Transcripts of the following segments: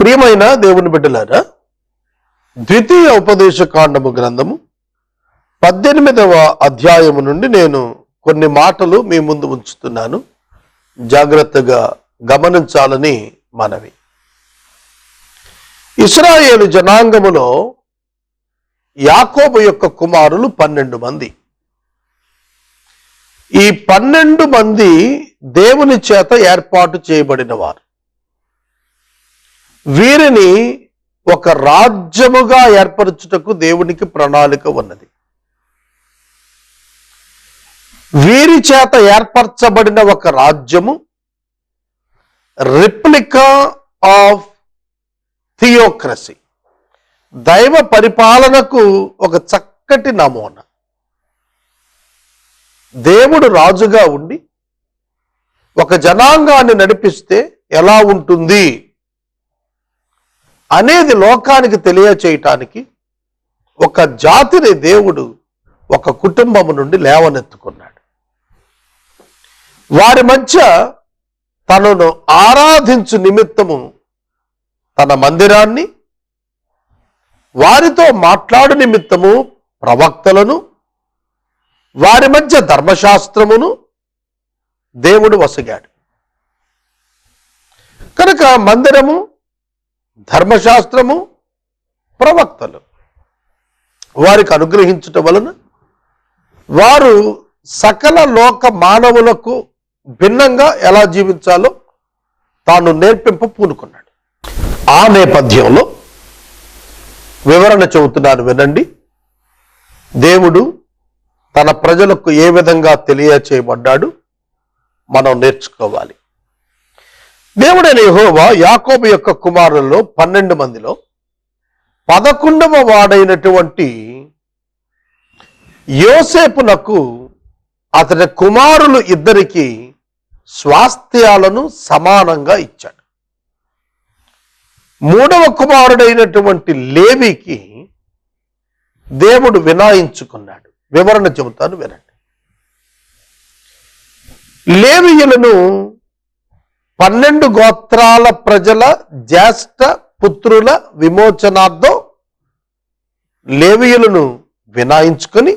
ప్రియమైన దేవుని బిడ్డలారా, ద్వితీయ ఉపదేశ కాండము గ్రంథము 18వ అధ్యాయము నుండి నేను కొన్ని మాటలు మీ ముందు ఉంచుతున్నాను. జాగ్రత్తగా గమనించాలని మనవి. ఇశ్రాయేలు జనాంగములో యాకోబు యొక్క కుమారులు 12 మంది. ఈ 12 మంది దేవుని చేత ఏర్పాటు చేయబడిన వారు. వీరిని ఒక రాజ్యముగా ఏర్పరచుటకు దేవునికి ప్రణాళిక ఉన్నది. వీరి చేత ఏర్పరచబడిన ఒక రాజ్యము రిప్లికా ఆఫ్ థియోక్రసీ, దైవ పరిపాలనకు ఒక చక్కటి నమూనా. దేవుడు రాజుగా ఉండి ఒక జనాంగాన్ని నడిపిస్తే ఎలా ఉంటుంది అనేది లోకానికి తెలియచేయటానికి ఒక జాతిని దేవుడు ఒక కుటుంబము నుండి లేవనెత్తుకున్నాడు. వారి మధ్య తనను ఆరాధించు నిమిత్తము తన మందిరాన్ని, వారితో మాట్లాడు నిమిత్తము ప్రవక్తలను, వారి మధ్య ధర్మశాస్త్రమును దేవుడు వసగాడు. కనుక మందిరము, ధర్మశాస్త్రము, ప్రవక్తలు వారికి అనుగ్రహించుట వలన వారు సకల లోక మానవులకు భిన్నంగా ఎలా జీవించాలో తాను నేర్పింప పూనుకున్నాడు. ఆ నేపథ్యంలో వివరణ చెబుతున్నాను, వినండి. దేవుడు తన ప్రజలకు ఏ విధంగా తెలియచేయబడ్డాడు మనం నేర్చుకోవాలి. దేవుడైన యెహోవా యాకోబు యొక్క కుమారుల్లో 12 మందిలో 11వ వాడైనటువంటి యోసేపునకు అతని కుమారులు ఇద్దరికి స్వాస్థ్యాలను సమానంగా ఇచ్చాడు. 3వ కుమారుడైనటువంటి లేవికి దేవుడు వినాయించుకున్నాడు. వివరణ చెబుతాను, వినండి. లేవీయులను 12 గోత్రాల ప్రజల జ్యేష్ఠ పుత్రుల విమోచనార్థం లేవీయులను వినాయించుకొని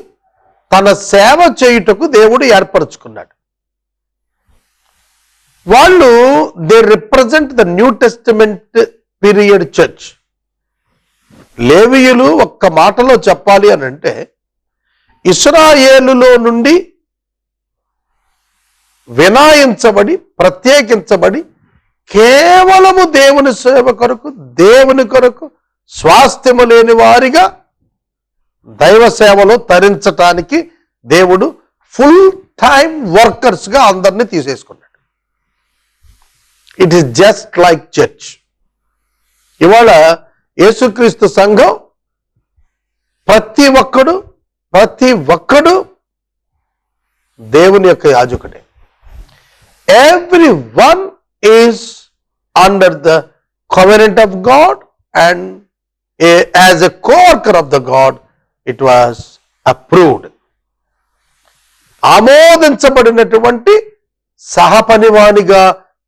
తన సేవ చేయుటకు దేవుడు ఏర్పరచుకున్నాడు. వాళ్ళు they represent the new testament period church. లేవీయులు ఒక్క మాటలో చెప్పాలి అని అంటే ఇశ్రాయేలులో నుండి వినాయించబడి ప్రత్యేకించబడి కేవలము దేవుని సేవ కొరకు, దేవుని కొరకు స్వాస్థ్యము లేని వారిగా దైవ సేవలో తరించటానికి దేవుడు ఫుల్ టైం వర్కర్స్ గా అందరినీ తీసేసుకున్నాడు. It is just like church. ఇవాళ యేసుక్రీస్తు సంఘం ప్రతి ఒక్కడు దేవుని యొక్క యాజకుడే. Everyone is under the covenant of God, and as a co-worker of the God, it was approved. ఆమోదించబడినటువంటి సహపనివానిగా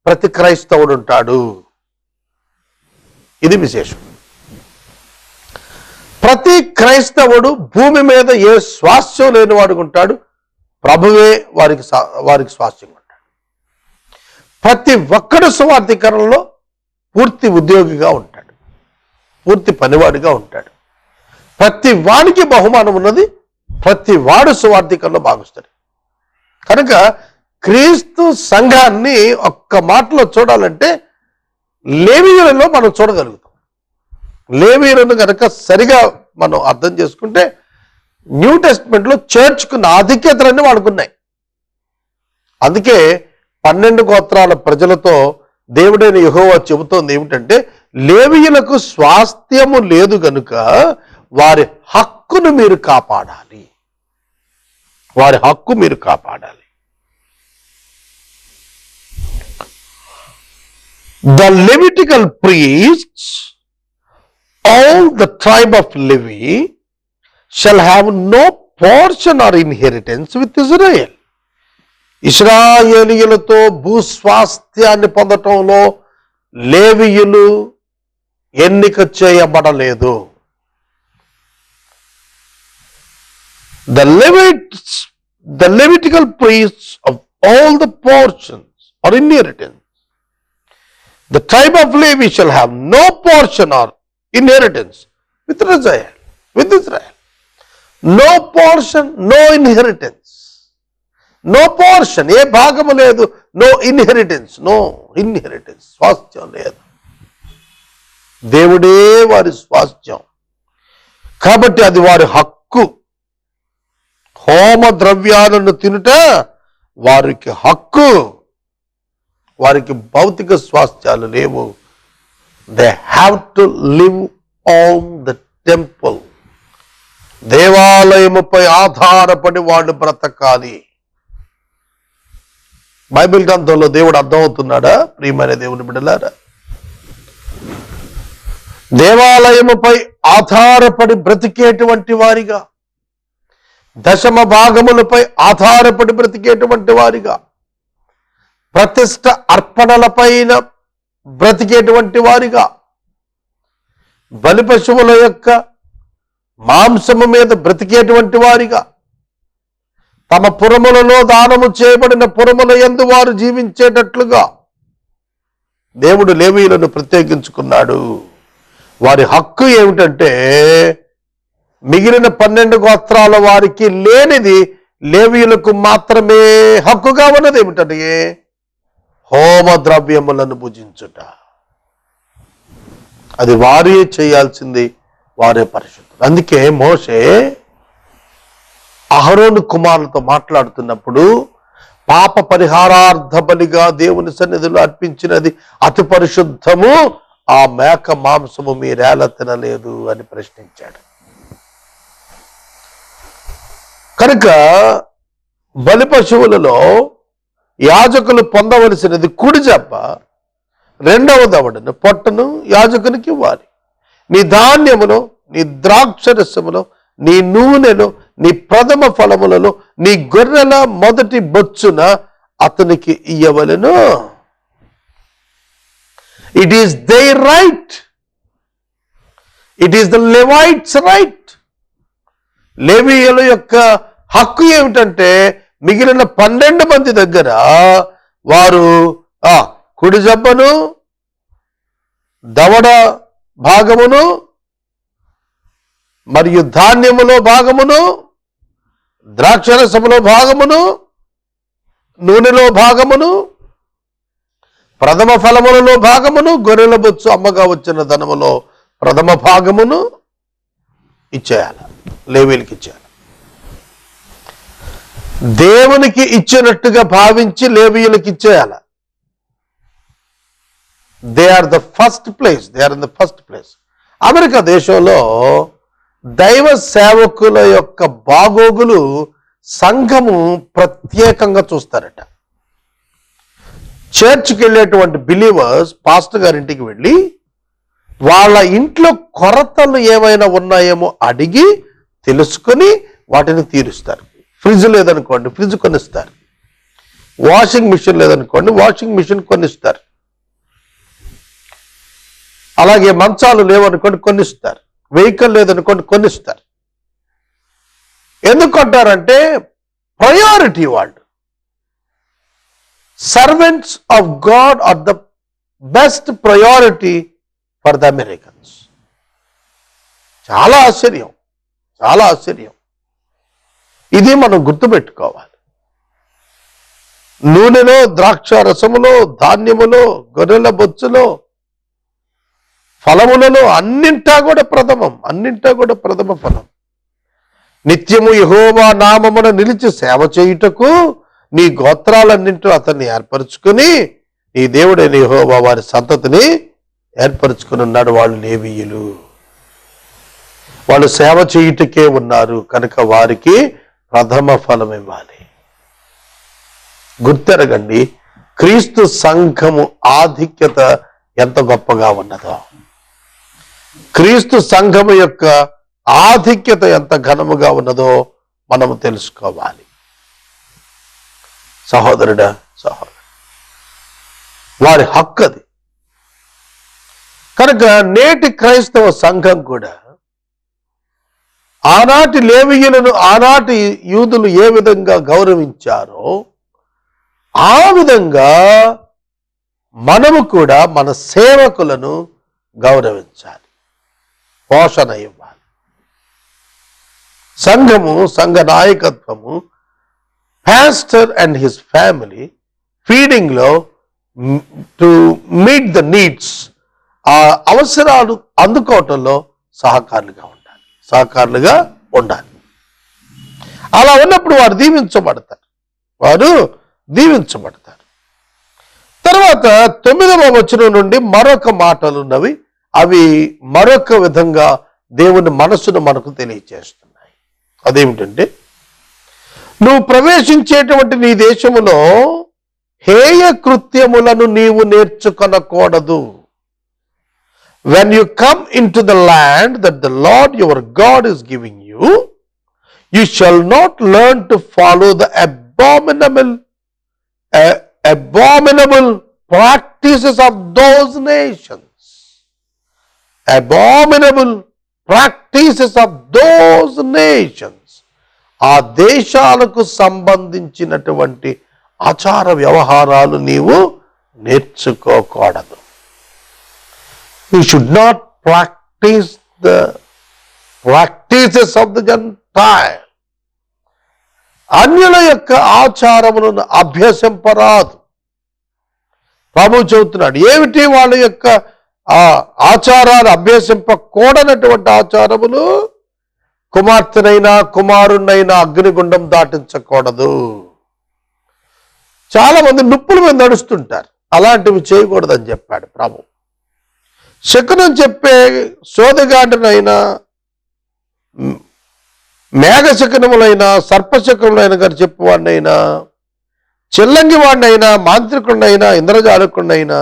ప్రతి క్రైస్తవుడు ఉంటాడు. ఇది విశేషం. ప్రతి క్రైస్తవుడు భూమి మీద ఏ స్వాస్థ్యం లేనివాడు ఉంటాడు, ప్రభువే వారికి స్వాస్థ్యం. ప్రతి ఒక్కడు సువార్థీకరణలో పూర్తి ఉద్యోగిగా ఉంటాడు, పూర్తి పనివాడిగా ఉంటాడు. ప్రతి వాడికి బహుమానం ఉన్నది, ప్రతి వాడు సువార్థీకరణలో భాగస్తాడు. కనుక క్రీస్తు సంఘాన్ని ఒక్క మాటలో చూడాలంటే లేవీయులలో మనం చూడగలుగుతాం. లేవీయులను కనుక సరిగా మనం అర్థం చేసుకుంటే న్యూ టెస్ట్మెంట్లో చర్చ్కున్న ఆధిక్యతలన్నీ వాడుకున్నాయి. అందుకే 12 గోత్రాల ప్రజలతో దేవుడైన యెహోవా చెబుతోంది ఏమిటంటే, లేవీయులకు స్వాస్థ్యము లేదు గనుక వారి హక్కును మీరు కాపాడాలి, వారి హక్కు మీరు కాపాడాలి. The Levitical priests, all the tribe of Levi, shall have no portion or inheritance with Israel. ఇశ్రాయేలీయులతో భూస్వాస్థ్యాన్ని పొందటంలో లేవీయులు ఎన్నిక చేయబడలేదు. The Levitical priests of all the portions or inheritance. The tribe of Levi shall have no portion or inheritance with Israel. No portion, no inheritance. No portion, ఏ భాగము లేదు. No inheritance, స్వాస్థ్యం లేదు. దేవుడే వారి స్వాస్థ్యం. కాబట్టి అది వారి హక్కు. హోమ ద్రవ్యాలను తినుట వారికి హక్కు. వారికి భౌతిక స్వాస్థ్యాలు లేవు. They have to live on the temple. దేవాలయముపై ఆధారపడి వాళ్ళు బ్రతకాలి. బైబిల్ గ్రంథంలో దేవుడు అర్థమవుతున్నాడా? ప్రియమైన దేవుని బిడ్డలారా, దేవాలయముపై ఆధారపడి బ్రతికేటువంటి వారిగా, దశమ భాగములపై ఆధారపడి బ్రతికేటువంటి వారిగా, ప్రతిష్ట అర్పణలపైన బ్రతికేటువంటి వారిగా, బలి పశువుల యొక్క మాంసము మీద బ్రతికేటువంటి వారిగా, తమ పురములలో దానము చేయబడిన పురముల యందు వారు జీవించేటట్లుగా దేవుడు లేవీయులను ప్రత్యేకించుకున్నాడు. వారి హక్కు ఏమిటంటే, మిగిలిన 12 గోత్రాల వారికి లేనిది లేవీయులకు మాత్రమే హక్కుగా ఉన్నది. ఏమిటంటే హోమ ద్రవ్యములను భుజించుట. అది వారే చేయాల్సింది, వారే పరిశుద్ధులు. అందుకే మోషే అహరోను కుమారులతో మాట్లాడుతున్నప్పుడు, పాప పరిహారార్థ బలిగా దేవుని సన్నిధిలో అర్పించినది అతి పరిశుద్ధము, ఆ మేక మాంసము మీరేలా తినలేదు అని ప్రశ్నించాడు. కనుక బలి పశువులలో యాజకులు పొందవలసినది కుడి జబ్బ, రెండవ దవడను పొట్టను యాజకునికి ఇవ్వాలి. నీ ధాన్యములో, నీ ద్రాక్షరసములో, నీ నూనెలో, నీ ప్రథమ ఫలములలో, నీ గొర్రెల మొదటి బొచ్చున అతనికి ఇయ్యవలెను. It is their right. It is the Levites right. లేవీయుల యొక్క హక్కు ఏమిటంటే, మిగిలిన 12 మంది దగ్గర వారు కుడి జబ్బను, దవడ భాగమును, మరియు ధాన్యములో భాగమును, ద్రాక్షరసములో భాగమును, నూనెలో భాగమును, ప్రథమ ఫలములలో భాగమును, గొర్రెల బొచ్చు అమ్మగా వచ్చిన ధనములో ప్రథమ భాగమును ఇచ్చేయాలి. లేవీయులకి ఇచ్చేయాలి. దేవునికి ఇచ్చినట్టుగా భావించి లేవీయులకి ఇచ్చేయాలి. They are the first place. America దేశంలో దైవ సేవకుల యొక్క బాగోగులు సంఘము ప్రత్యేకంగా చూస్తారట. చర్చ్కి వెళ్ళేటువంటి బిలీవర్స్ పాస్టర్ గారింటికి వెళ్ళి వాళ్ళ ఇంట్లో కొరతలు ఏమైనా ఉన్నాయేమో అడిగి తెలుసుకొని వాటిని తీరుస్తారు. ఫ్రిడ్జ్ లేదనుకోండి, ఫ్రిడ్జ్ కొనిస్తారు. వాషింగ్ మిషన్ లేదనుకోండి, వాషింగ్ మిషన్ కొనిస్తారు. అలాగే మంచాలు లేవనుకోండి, కొనిస్తారు. వెహికల్ లేదనుకోండి, కొనిస్తారు. ఎందుకు అంటారంటే ప్రయారిటీ. వాళ్ళు servants of God are the best priority for the Americans. చాలా ఆశ్చర్యం. ఇది మనం గుర్తుపెట్టుకోవాలి. నూనెలో, ద్రాక్ష రసములో, ధాన్యములో, గొర్రెల బొచ్చులో, ఫలములలో అన్నింటా కూడా ప్రథమ ఫలం. నిత్యము యెహోవా నామమున నిలిచి సేవ చేయుటకు నీ గోత్రాలన్నింటిలో అతన్ని ఏర్పరచుకుని, నీ దేవుడైన యెహోవా వారి సంతతిని ఏర్పరచుకుని ఉన్నాడు. వాళ్ళు లేవీయులు. వాళ్ళు సేవ చేయుటకే ఉన్నారు కనుక వారికి ప్రథమ ఫలం ఇవ్వాలి. గుర్తెరగండి, క్రీస్తు సంఘము ఆధిక్యత ఎంత గొప్పగా ఉన్నదో, క్రీస్తు సంఘము యొక్క ఆధిక్యత ఎంత ఘనముగా ఉన్నదో మనము తెలుసుకోవాలి. సహోదరుడా, వారి హక్కు అది. కనుక నేటి క్రైస్తవ సంఘం కూడా ఆనాటి లేవీయులను ఆనాటి యూదులు ఏ విధంగా గౌరవించారో ఆ విధంగా మనము కూడా మన సేవకులను గౌరవించాలి, పోషణ ఇవ్వాలి. సంఘము, సంఘ నాయకత్వము, పాస్టర్ అండ్ హిస్ ఫ్యామిలీ ఫీడింగ్లో టు మీట్ ద నీడ్స్, ఆ అవసరాలు అందుకోవటంలో సహకారులుగా ఉండాలి. అలా ఉన్నప్పుడు వారు దీవించబడతారు. తర్వాత 9వ వచనం నుండి మరొక మాటలున్నవి. అవి మరొక విధంగా దేవుని మనస్సును మనకు తెలియచేస్తున్నాయి. అదేమిటంటే, నువ్వు ప్రవేశించేటువంటి నీ దేశములో హేయ కృత్యములను నీవు నేర్చుకొనకూడదు. When you come into the land that the Lord your God is giving you, you shall not learn to follow the abominable practices of those nations. Abominable practices of those nations. ఆ దేశాలకు సంబంధించినటువంటి ఆచార వ్యవహారాలు నీవు నేర్చుకోకూడదు. You should not practice the practices of the Gentile. అన్యుల యొక్క ఆచారములను అభ్యసింపరాదు. ప్రభు చెబుతున్నాడు, ఏమిటి వాళ్ళ యొక్క ఆచారాలు అభ్యసింపకూడనటువంటి ఆచారములు? కుమార్తెనైనా కుమారుణ్ణైనా అగ్నిగుండం దాటించకూడదు. చాలా మంది నిప్పుల మీద నడుస్తుంటారు, అలాంటివి చేయకూడదని చెప్పాడు ప్రభు. శకునం చెప్పే సోదగాడినైనా, మేఘశకునములైనా, సర్పశకునములైన గారు చెప్పేవాడినైనా, చిల్లంగి వాడినైనా, మాంత్రికుడినైనా, ఇంద్రజాలకుడినైనా,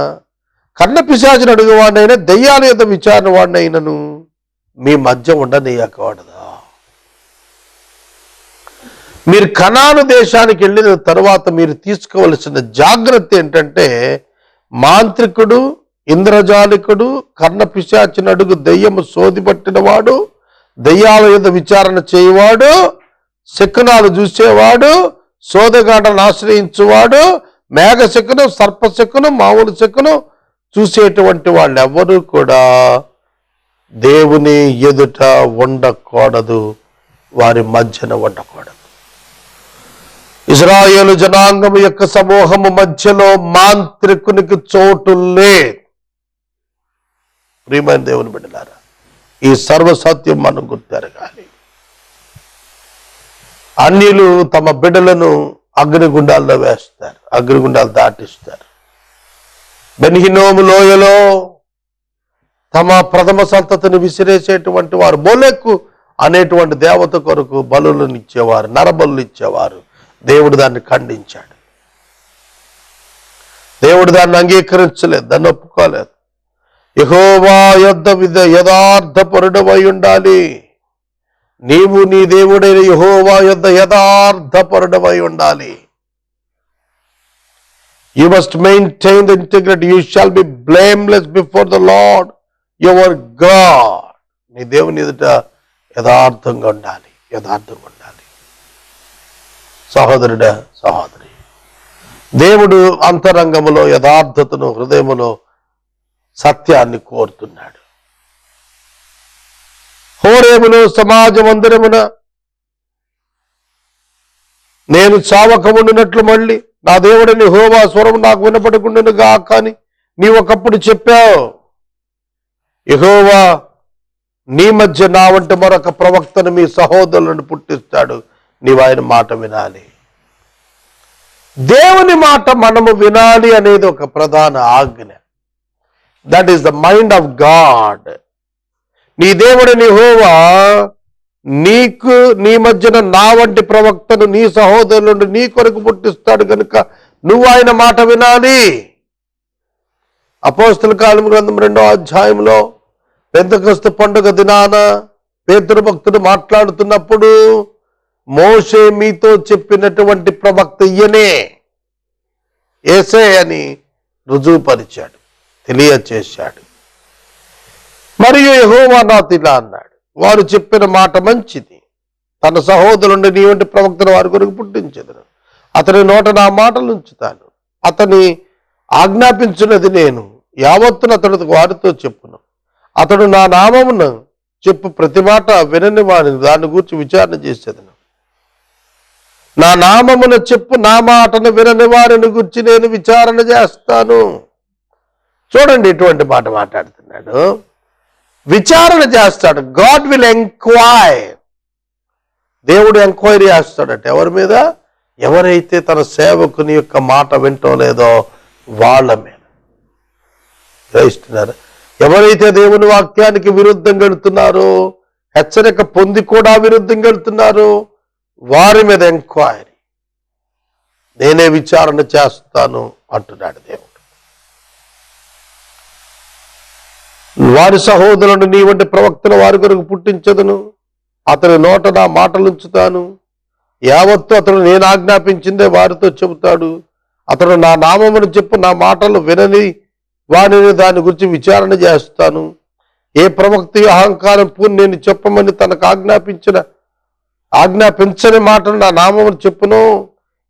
కన్న పిశాచిని అడుగువాడినైనా, దయ్యాల యొక్క విచారణ వాడినైనను మీ మధ్య ఉండనీయకూడదా? మీరు కనాను దేశానికి వెళ్ళిన తరువాత మీరు తీసుకోవలసిన జాగ్రత్త ఏంటంటే, మాంత్రికుడు, ఇంద్రజాలికుడు, కర్ణ పిశాచిని అడుగు దెయ్యము సోదిపట్టినవాడు, దెయ్యాల యొక్క విచారణ చేయవాడు, శకునాలు చూసేవాడు, సోదగాడను ఆశ్రయించువాడు, మేఘ శకునం, సర్పశకునం, మామూలు శకునం చూసేటువంటి వాళ్ళు ఎవరు కూడా దేవుని ఎదుట ఉండకూడదు, వారి మధ్యన ఉండకూడదు. ఇజ్రాయేలు జనాంగము యొక్క సమూహము మధ్యలో మాంత్రికునికి చోటు లేదు. ప్రియమైన దేవుని బిడ్డలారా, ఈ సర్వసత్యం మనం గుర్తెరగాలి. అన్యులు తమ బిడ్డలను అగ్నిగుండాల్లో వేస్తారు, అగ్నిగుండాలు దాటిస్తారు. బెన్హినోము లోయలో తమ ప్రథమ సంతతిని విసిరేసేటువంటి వారు మోలెక్కు అనేటువంటి దేవత కొరకు బలులను ఇచ్చేవారు, నరబలు ఇచ్చేవారు. దేవుడు దాన్ని ఖండించాడు. దేవుడు దాన్ని అంగీకరించలేదు, దాన్ని ఒప్పుకోలేదు. యెహోవా యొద్ద యథార్థపరుడవై ఉండాలి. నీవు నీ దేవుడైన యెహోవా యొద్ద యథార్థపరుడవై ఉండాలి. You must maintain the integrity. You shall be blameless before the Lord your God. నీ దేవుని ఎదుట యథార్థంగా ఉండాలి. సహోదరుడా, సహోదరి, దేవుడు అంతరంగములో యథార్థతను, హృదయములో సత్యాన్ని కోరుతున్నాడు. హోరేములో సమాజ మందిరమున నేను చావకముండునట్లు మళ్ళీ నా దేవుడిని యెహోవా స్వరం నాకు వినపడకుండును గాక అని నీవు ఒకప్పుడు చెప్పావు. యెహోవా నీ మధ్య నా వంటి మరొక ప్రవక్తను మీ సహోదరులను పుట్టిస్తాడు, నీవు ఆయన మాట వినాలి. దేవుని మాట మనము వినాలి అనేది ఒక ప్రధాన ఆజ్ఞ. That is the mind of God. నీ దేవుడిని యెహోవా నీకు నీ మధ్యన నా వంటి ప్రవక్తను నీ సహోదరులను నీ కొరకు పుట్టిస్తాడు కనుక నువ్వు ఆయన మాట వినాలి. అపోస్తల కాలం గ్రంథం 2వ అధ్యాయంలో పెంతెకొస్తు పండుగ దినాన పేతురు భక్తుడు మాట్లాడుతున్నప్పుడు మోషే మీతో చెప్పినటువంటి ప్రవక్త ఈయనే, యేసే అని రుజువుపరిచాడు, తెలియచేశాడు. మరియు యెహోవా నాతో ఇలా అన్నాడు, వారు చెప్పిన మాట మంచిది. తన సహోదరుండి నీ వంటి ప్రవక్తను వారి కొరకు పుట్టించెదను. అతని నోట నా మాటలు ఉంచుతాను. అతని ఆజ్ఞాపించినది నేను యావత్తును అతడు వారితో చెప్పును. అతడు నా నామమును చెప్పు ప్రతి మాట వినని వారిని దాని గురించి విచారణ చేసేదను. నా నామమును చెప్పు నా మాటను వినని వారిని గురించి నేను విచారణ చేస్తాను. చూడండి, ఇటువంటి మాట మాట్లాడుతున్నాడు. విచారణ చేస్తాడు. God will enquire. దేవుడు ఎంక్వైరీ చేస్తాడట. ఎవరి మీద? ఎవరైతే తన సేవకుని యొక్క మాట వింటో లేదో వాళ్ళ మీద. గ్రహిస్తున్నారా? ఎవరైతే దేవుని వాక్యానికి విరుద్ధంగా వెళుతున్నారో, హెచ్చరిక పొంది కూడా విరుద్ధంగా వెళుతున్నారో వారి మీద ఎంక్వైరీ, నేనే విచారణ చేస్తాను అంటున్నాడు దేవుడు. వారి సహోదరులను నీ వంటి ప్రవక్తను వారి కొరకు పుట్టించదును. అతని నోట నా మాటలు ఉంచుతాను. యావత్తు అతడు నేను ఆజ్ఞాపించిందే వారితో చెబుతాడు. అతడు నా నామమును చెప్పు నా మాటలు వినని వారిని దాని గురించి విచారణ చేస్తాను. ఏ ప్రవక్త అహంకారం పూని నేను చెప్పమని తనకు ఆజ్ఞాపించని మాటలు నా నామమును చెప్పును,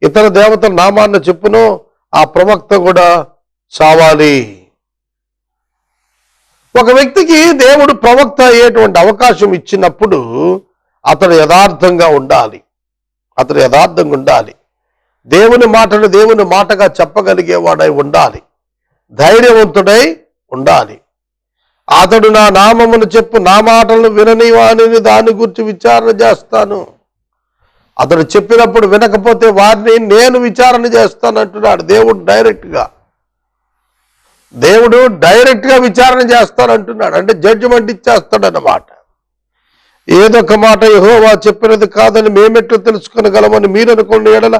ఇతర దేవతల నామాన్ని చెప్పును, ఆ ప్రవక్త కూడా చావాలి. ఒక వ్యక్తికి దేవుడు ప్రవక్త అయ్యేటువంటి అవకాశం ఇచ్చినప్పుడు అతడు యథార్థంగా ఉండాలి. దేవుని మాటను దేవుని మాటగా చెప్పగలిగేవాడై ఉండాలి. ధైర్యవంతుడై ఉండాలి. అతడు నా నామమును చెప్పు నా మాటలను వినని వారిని దాని గురించి విచారణ చేస్తాను. అతడు చెప్పినప్పుడు వినకపోతే వారిని నేను విచారణ చేస్తాను అంటున్నాడు దేవుడు. డైరెక్ట్గా విచారణ చేస్తానంటున్నాడు. అంటే జడ్జిమెంట్ ఇచ్చేస్తాడన్నమాట. ఏదొక మాట యెహోవా చెప్పినది కాదని మేమెట్లు తెలుసుకొనగలమని మీరు అనుకున్న ఎడల,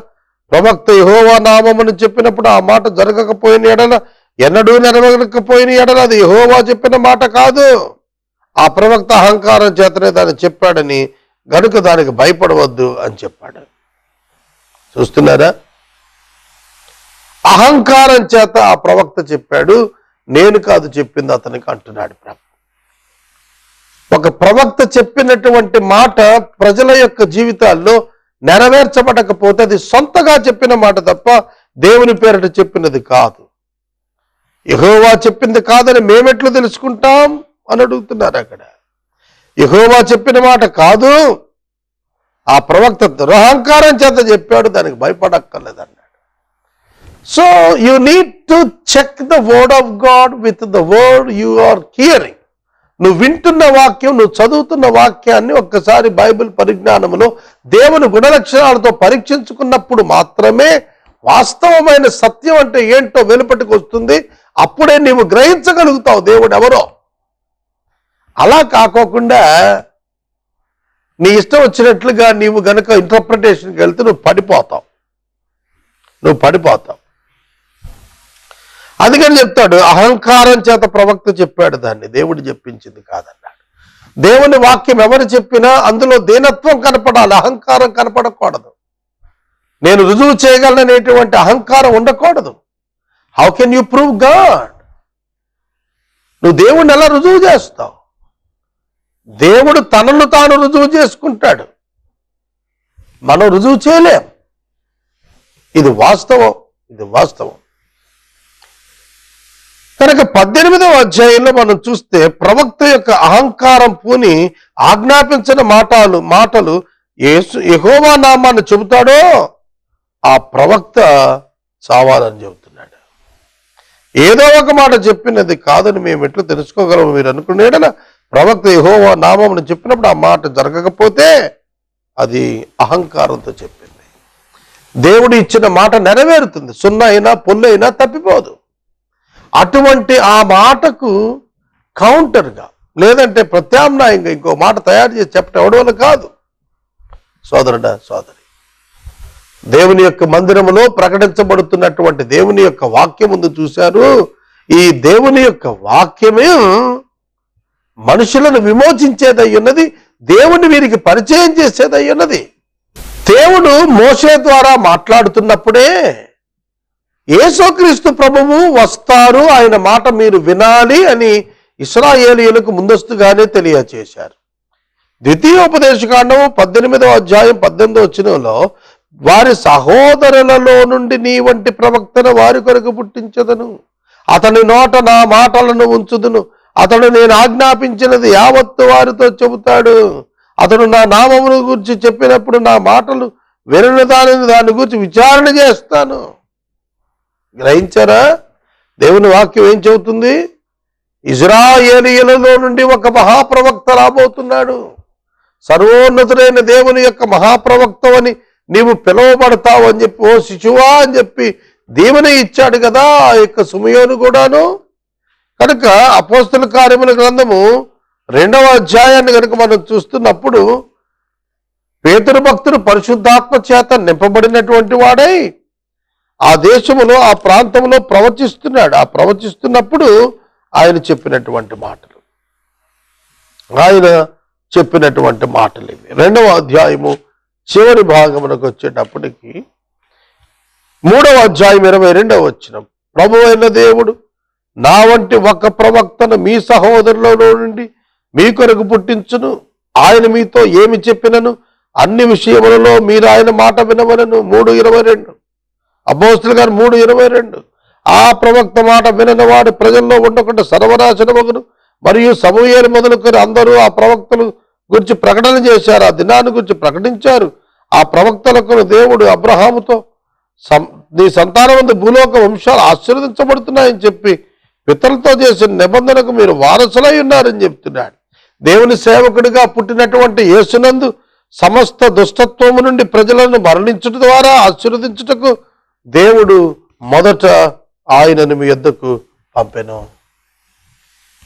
ప్రవక్త యెహోవా నామమును చెప్పినప్పుడు ఆ మాట జరగకపోయిన ఎడల, ఎన్నడూ నెరవేరకపోయిన ఎడల అది యెహోవా చెప్పిన మాట కాదు. ఆ ప్రవక్త అహంకారం చేతనే దాన్ని చెప్పాడని గనుక దానికి భయపడవద్దు అని చెప్పాడు. చూస్తున్నారా? అహంకారం చేత ఆ ప్రవక్త చెప్పాడు, నేను కాదు చెప్పింది అతనికి అంటున్నాడు ప్రభు. ఒక ప్రవక్త చెప్పినటువంటి మాట ప్రజల యొక్క జీవితాల్లో నెరవేర్చబడకపోతే అది సొంతగా చెప్పిన మాట తప్ప దేవుని పేరిట చెప్పినది కాదు. యెహోవా చెప్పింది కాదని మేమెట్లు తెలుసుకుంటాం అని అడుగుతున్నారు అక్కడ. యెహోవా చెప్పిన మాట కాదు, ఆ ప్రవక్త దురహంకారం చేత చెప్పాడు, దానికి భయపడక్కర్లేదన్నాడు. So you need to check the word of God with the word you are hearing. నువ్వు వింటున్న వాక్యం, నువ్వు చదువుతున్న వాక్యాన్ని ఒక్కసారి బైబిల్ పరిజ్ఞానంలో దేవుని గుణలక్షణాలతో పరీక్షించుకున్నప్పుడు మాత్రమే వాస్తవమైన సత్యం అంటే ఏంటో వెలుపటికి వస్తుంది. అప్పుడే నీవు గ్రహించగలుగుతావు దేవుడు ఎవరో. అలా కాకోకుండా నీ ఇష్టం వచ్చినట్లుగా నీవు గనక ఇంటర్ప్రిటేషన్కి వెళ్తే నువ్వు పడిపోతావు. అందుకని చెప్తాడు, అహంకారం చేత ప్రవక్త చెప్పాడు, దాన్ని దేవుడు చెప్పించింది కాదన్నాడు. దేవుని వాక్యం ఎవరు చెప్పినా అందులో దీనత్వం కనపడాలి, అహంకారం కనపడకూడదు. నేను రుజువు చేయగలననేటువంటి అహంకారం ఉండకూడదు. How can you prove God? నువ్వు దేవుణ్ణి ఎలా రుజువు చేస్తావు? దేవుడు తనను తాను రుజువు చేసుకుంటాడు, మనం రుజువు చేయలేం. ఇది వాస్తవం. కనుక 18వ అధ్యాయంలో మనం చూస్తే ప్రవక్త యొక్క అహంకారం పూని ఆజ్ఞాపించిన మాటలు యెహోవా నామాన్ని చెబుతాడో ఆ ప్రవక్త చావాలని చెబుతున్నాడు. ఏదో ఒక మాట చెప్పినది కాదని మేము ఎట్లా తెలుసుకోగలము మీరు అనుకునేడలా, ప్రవక్త యెహోవా నామమును చెప్పినప్పుడు ఆ మాట జరగకపోతే అది అహంకారంతో చెప్పింది. దేవుడు ఇచ్చిన మాట నెరవేరుతుంది, సున్నా అయినా పొల్లు అయినా తప్పిపోదు. అటువంటి ఆ మాటకు కౌంటర్గా లేదంటే ప్రత్యామ్నాయంగా ఇంకో మాట తయారు చేసి చెప్పడం ఎవడి వల్ల కాదు. సోదరుడా, సోదరి, దేవుని యొక్క మందిరములో ప్రకటించబడుతున్నటువంటి దేవుని యొక్క వాక్యం ముందు చూశారు. ఈ దేవుని యొక్క వాక్యమే మనుషులను విమోచించేదై ఉన్నది, దేవుని వీరికి పరిచయం చేసేదై ఉన్నది. దేవుడు మోషే ద్వారా మాట్లాడుతున్నప్పుడే యేసుక్రీస్తు ప్రభువు వస్తారు, ఆయన మాట మీరు వినాలి అని ఇశ్రాయేలీయులకు ముందస్తుగానే తెలియచేశారు. ద్వితీయోపదేశకాండము 18వ అధ్యాయం 18వ వచనంలో వారి సహోదరులలో నుండి నీ వంటి ప్రవక్తను వారి కొరకు పుట్టించదను, అతని నోట నా మాటలను ఉంచుదును, అతడు నేను ఆజ్ఞాపించినది యావత్తు వారితో చెబుతాడు, అతడు నా నామమును గురించి చెప్పినప్పుడు నా మాటలు వినని దాని గురించి విచారణ చేస్తాను. గ్రహించారా? దేవుని వాక్యం ఏం చెబుతుంది? ఇశ్రాయేలీయులలో నుండి ఒక మహాప్రవక్త రాబోతున్నాడు. సర్వోన్నతుడైన దేవుని యొక్క మహాప్రవక్తవని నీవు పిలువబడతావు అని చెప్పి, ఓ శిశువా అని చెప్పి దీవెన ఇచ్చాడు కదా ఆ యొక్క సిమెయోను కూడాను. కనుక అపోస్తల కార్యముల గ్రంథము 2వ అధ్యాయాన్ని కనుక మనం చూస్తున్నప్పుడు పేతురు భక్తుడు పరిశుద్ధాత్మ చేత నింపబడినటువంటి వాడై ఆ దేశములో ఆ ప్రాంతంలో ప్రవచిస్తున్నాడు. ఆ ప్రవచిస్తున్నప్పుడు ఆయన చెప్పినటువంటి మాటలు ఇవి. 2వ అధ్యాయము చివరి భాగమునకు వచ్చేటప్పటికి 3వ అధ్యాయం 22వ వచనం, ప్రభువైన అయిన దేవుడు నా వంటి ఒక ప్రవక్తను మీ సహోదరులలో నుండి మీ కొరకు పుట్టించును, ఆయన మీతో ఏమి చెప్పినను అన్ని విషయములలో మీరు ఆయన మాట వినవలను. 3:22 అపోస్తలుల గారు 3:22 ఆ ప్రవక్త మాట వినని వాడు ప్రజల్లో ఉండకుండా సర్వనాశనమగును. మరియు సమూయేలు మొదలుకొని అందరూ ఆ ప్రవక్తలు గురించి ప్రకటన చేశారు, ఆ దినాన్ని గురించి ప్రకటించారు. ఆ ప్రవక్తలకు దేవుడు అబ్రహాముతో నీ సంతానమందు భూలోక వంశాలు ఆశీర్వదించబడుతున్నాయని చెప్పి పితరులతో చేసిన నిబంధనకు మీరు వారసులై ఉన్నారని చెప్తున్నాడు. దేవుని సేవకుడిగా పుట్టినటువంటి యేసునందు సమస్త దుష్టత్వము నుండి ప్రజలను మరణించుట ద్వారా ఆశీర్వదించుటకు దేవుడు మొదట ఆయనను మీ యొద్దకు పంపెను.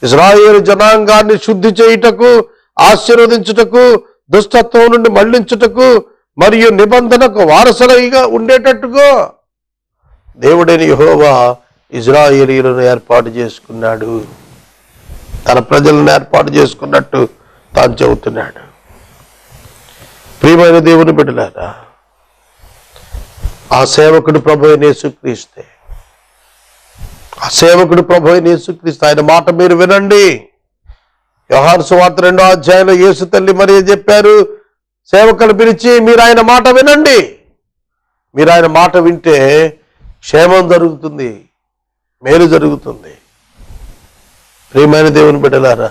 ఇశ్రాయేలు జనాంగాన్ని శుద్ధి చేయుటకు, ఆశీర్వదించుటకు, దుష్టత్వం నుండి మళ్లించుటకు మరియు నిబంధనకు వారసులైగా ఉండేటట్టుగా దేవుడైన యెహోవా ఇశ్రాయేలీయులను ఏర్పాటు చేసుకున్నాడు. తన ప్రజలను ఏర్పాటు చేసుకున్నట్టు తాను చెబుతున్నాడు. ప్రియమైన దేవుని బిడ్డలారా, ఆ సేవకుడు ప్రభువైన యేసుక్రీస్తే. ఆయన మాట మీరు వినండి. యోహాను సువార్త 2వ అధ్యాయంలో యేసు తల్లి మరియ చెప్పారు, సేవకులు పిలిచి మీరు ఆయన మాట వినండి. మీరు ఆయన మాట వింటే క్షేమం జరుగుతుంది, మేలు జరుగుతుంది. ప్రియమైన దేవుని బిడ్డలారా,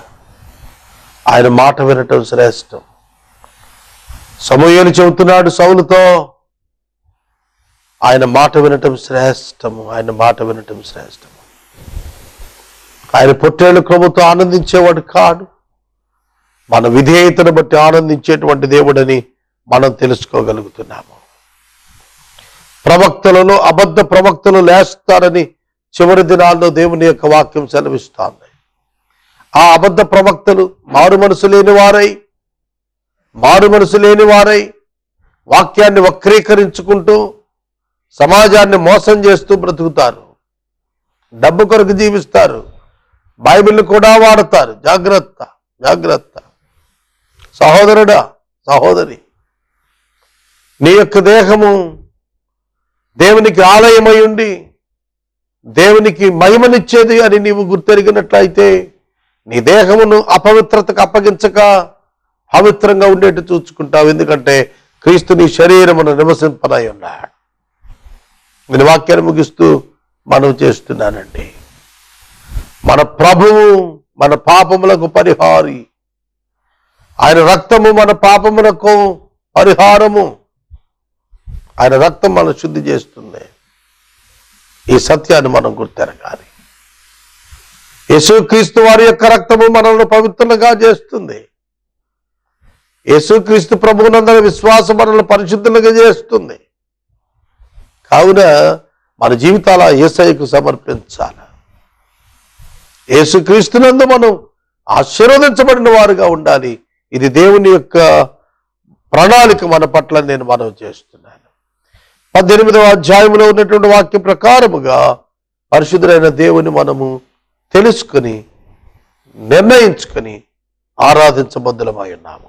ఆయన మాట వినటం శ్రేష్టం. సమూయేలు చెబుతున్నాడు సౌలుతో, ఆయన మాట వినటం శ్రేష్టము. ఆయన పొట్టేళ్ల క్రమంతో ఆనందించేవాడు కాడు, మన విధేయతను బట్టి ఆనందించేటువంటి దేవుడని మనం తెలుసుకోగలుగుతున్నాము. ప్రవక్తలలో అబద్ధ ప్రవక్తలు లేస్తారని చివరి దినాల్లో దేవుని యొక్క వాక్యం సెలవిస్తోంది. ఆ అబద్ధ ప్రవక్తలు మారు మనసు లేని వారై వాక్యాన్ని వక్రీకరించుకుంటూ సమాజాన్ని మోసం చేస్తూ బ్రతుకుతారు, డబ్బు కొరకు జీవిస్తారు, బైబిల్ కూడా వాడతారు. జాగ్రత్త సహోదరుడా, సహోదరి, నీ యొక్క దేహము దేవునికి ఆలయమై ఉండి దేవునికి మహిమనిచ్చేది అని నీవు గుర్తెరిగినట్లయితే నీ దేహమును అపవిత్రతకు అప్పగించక పవిత్రంగా ఉండేట్టు చూసుకుంటావు. ఎందుకంటే క్రీస్తు నీ శరీరమును నివసింపనై ఉన్నాడు. నేను వాక్యాన్ని ముగిస్తూ మనం చేస్తున్నానండి. మన ప్రభువు మన పాపములకు పరిహారి, ఆయన రక్తము మన పాపములకు పరిహారము. ఆయన రక్తం మనం శుద్ధి చేస్తుంది. ఈ సత్యాన్ని మనం గుర్తెరగాలి. యేసుక్రీస్తు వారి యొక్క రక్తము మనల్ని పవిత్రంగా చేస్తుంది. యేసుక్రీస్తు ప్రభువునందరి విశ్వాసం మనల్ని పరిశుద్ధులుగా చేస్తుంది. కావున మన జీవితాల యేసయ్యకు సమర్పించాలి. యేసుక్రీస్తునందు మనం ఆశీర్వదించబడిన వారుగా ఉండాలి. ఇది దేవుని యొక్క ప్రణాళిక మన పట్ల నేను మనవి చేస్తున్నాను. 18వ అధ్యాయంలో ఉన్నటువంటి వాక్య ప్రకారముగా పరిశుద్ధుడైన దేవుని మనము తెలుసుకొని నిర్ణయించుకొని ఆరాధించబద్దులమై ఉన్నాము.